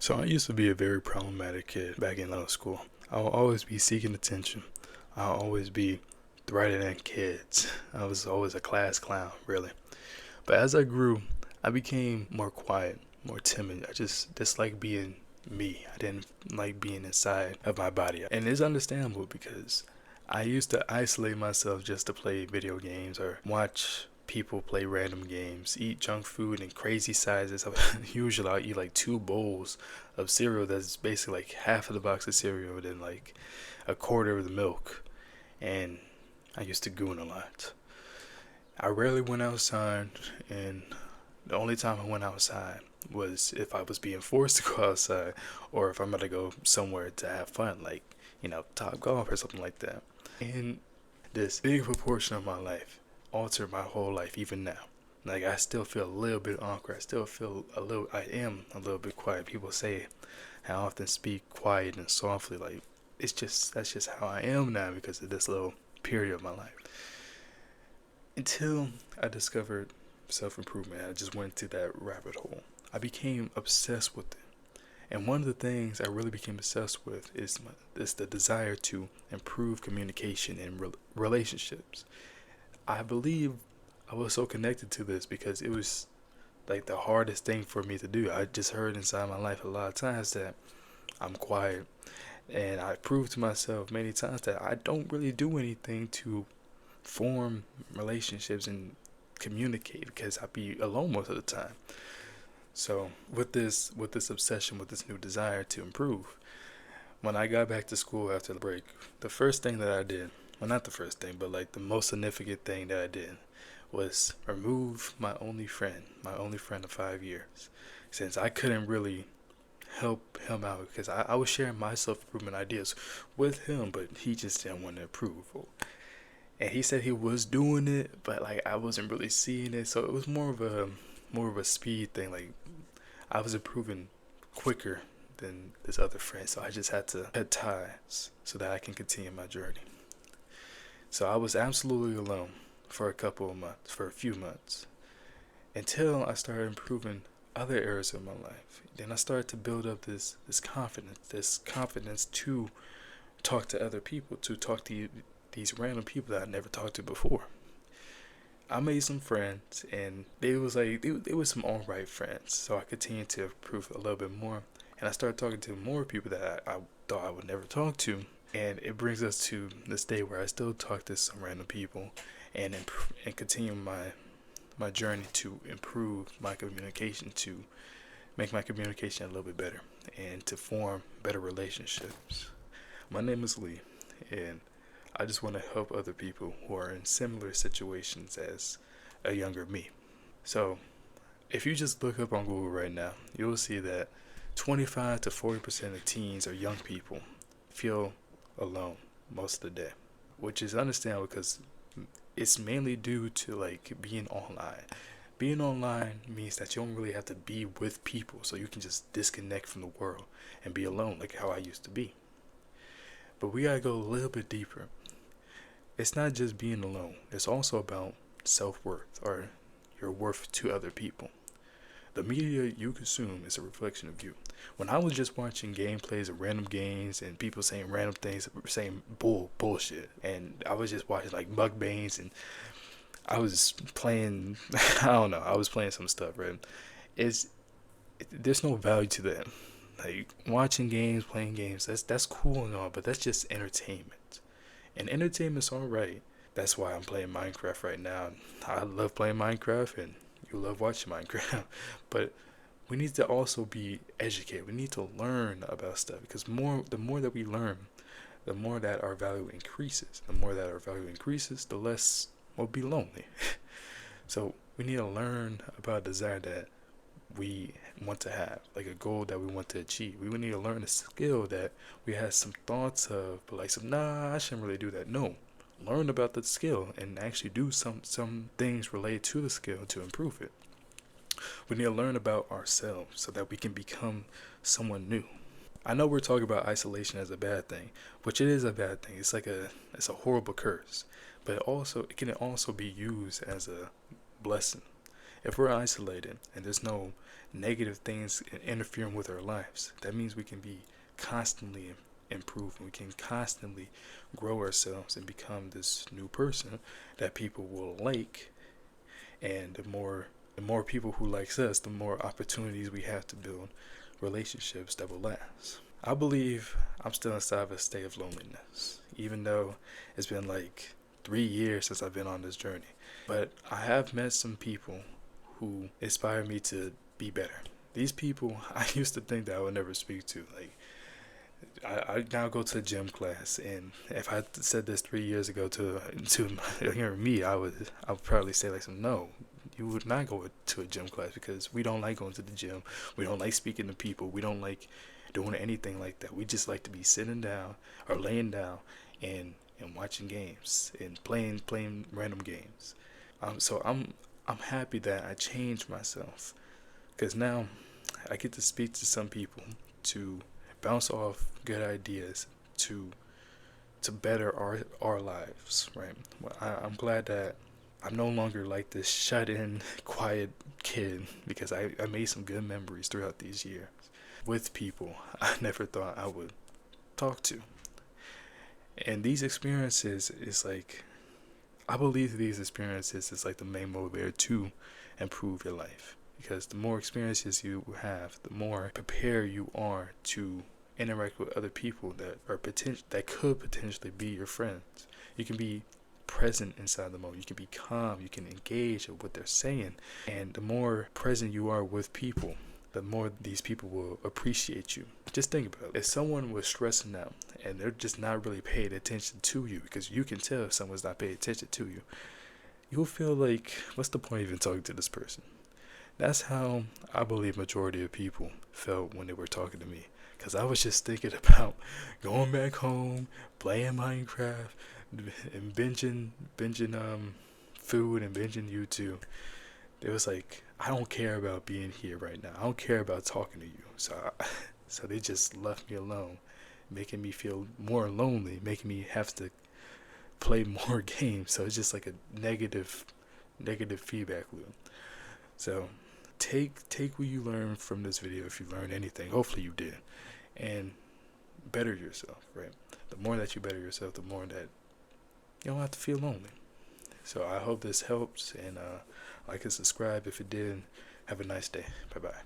So I used to be a very problematic kid back in middle school. I'll always be seeking attention. I'll always be threatening at kids. I was always a class clown, really. But as I grew, I became more quiet, more timid. I just disliked being me. I didn't like being inside of my body. And it's understandable because I used to isolate myself just to play video games or watch people play random games, eat junk food in crazy sizes. Usually I'll eat like 2 bowls of cereal that's basically like half of the box of cereal, then like a quarter of the milk. And I used to goon a lot. I rarely went outside, and the only time I went outside was if I was being forced to go outside or if I'm going to go somewhere to have fun, like, Top Golf or something like that. And this big proportion of my life altered my whole life, even now. Like, I still feel a little bit awkward. I still feel I am a little bit quiet. People say I often speak quiet and softly. Like, that's just how I am now because of this little period of my life. Until I discovered self improvement, I just went to that rabbit hole. I became obsessed with it. And one of the things I really became obsessed with is the desire to improve communication in relationships. I believe I was so connected to this because it was like the hardest thing for me to do. I just heard inside my life a lot of times that I'm quiet, and I proved to myself many times that I don't really do anything to form relationships and communicate because I be alone most of the time. So with this obsession, with this new desire to improve, when I got back to school after the break, the first thing that I did, well, not the first thing, but like the most significant thing that I did was remove my only friend of 5 years, since I couldn't really help him out because I was sharing my self improvement ideas with him, but he just didn't want to approve. And he said he was doing it, but like I wasn't really seeing it, so it was more of a speed thing. Like I was improving quicker than this other friend, so I just had to cut ties so that I can continue my journey. So I was absolutely alone for a few months, until I started improving other areas of my life. Then I started to build up this confidence to talk to other people, to talk to these random people that I never talked to before. I made some friends, and they were some alright friends. So I continued to improve a little bit more, and I started talking to more people that I thought I would never talk to. And it brings us to this day where I still talk to some random people, and continue my journey to improve my communication, to make my communication a little bit better, and to form better relationships. My name is Lee, and I just want to help other people who are in similar situations as a younger me. So, if you just look up on Google right now, you'll see that 25 to 40% of teens or young people feel alone most of the day, which is understandable because it's mainly due to like being online. Being online means that you don't really have to be with people, so you can just disconnect from the world and be alone, like how I used to be. But we gotta go a little bit deeper. It's not just being alone, it's also about self worth, or your worth to other people. The media you consume is a reflection of you. When I was just watching gameplays of random games and people saying random things, saying bullshit, and I was just watching like mukbangs, and I was playing, I don't know, I was playing some stuff, right? It's there's no value to that. Like watching games, playing games, that's cool and all, but that's just entertainment. And entertainment's alright. That's why I'm playing Minecraft right now. I love playing Minecraft, and you love watching Minecraft. But we need to also be educated. We need to learn about stuff because the more that we learn, the more that our value increases. The more that our value increases, the less we'll be lonely. So we need to learn about a desire that we want to have, like a goal that we want to achieve. We need to learn a skill that we had some thoughts of, but like some, nah, I shouldn't really do that. No, learn about the skill and actually do some things related to the skill to improve it. We need to learn about ourselves so that we can become someone new. I know we're talking about isolation as a bad thing, which it is a bad thing. It's a horrible curse, but it can also be used as a blessing. If we're isolated and there's no negative things interfering with our lives, that means we can be constantly improving. We can constantly grow ourselves and become this new person that people will like. And the more people who likes us, the more opportunities we have to build relationships that will last. I believe I'm still inside of a state of loneliness, even though it's been like 3 years since I've been on this journey. But I have met some people who inspire me to be better. These people I used to think that I would never speak to. Like, I now go to a gym class, and if I said this 3 years ago to me, I would probably say like, no, you would not go to a gym class because we don't like going to the gym. We don't like speaking to people. We don't like doing anything like that. We just like to be sitting down or laying down and watching games and playing random games. So I'm happy that I changed myself, because now I get to speak to some people to bounce off good ideas to better our lives, right? Well, I'm glad that I'm no longer like this shut in, quiet kid, because I made some good memories throughout these years with people I never thought I would talk to. And these experiences is like, I believe these experiences is like the main motivator to improve your life. Because the more experiences you have, the more prepared you are to interact with other people that could potentially be your friends. You can be present inside the moment. You can be calm. You can engage with what they're saying. And the more present you are with people, the more these people will appreciate you. Just think about it. If someone was stressing out and they're just not really paying attention to you, because you can tell if someone's not paying attention to you, you'll feel like, what's the point of even talking to this person? That's how I believe majority of people felt when they were talking to me. Because I was just thinking about going back home, playing Minecraft, and binging food and binging YouTube. It was like, I don't care about being here right now. I don't care about talking to you. So they just left me alone, making me feel more lonely, making me have to play more games. So it's just like a negative feedback loop. So take what you learned from this video, if you learned anything. Hopefully you did, and better yourself. Right. The more that you better yourself, the more that you don't have to feel lonely. So I hope this helps, and like and subscribe if it did. Have a nice day. Bye bye.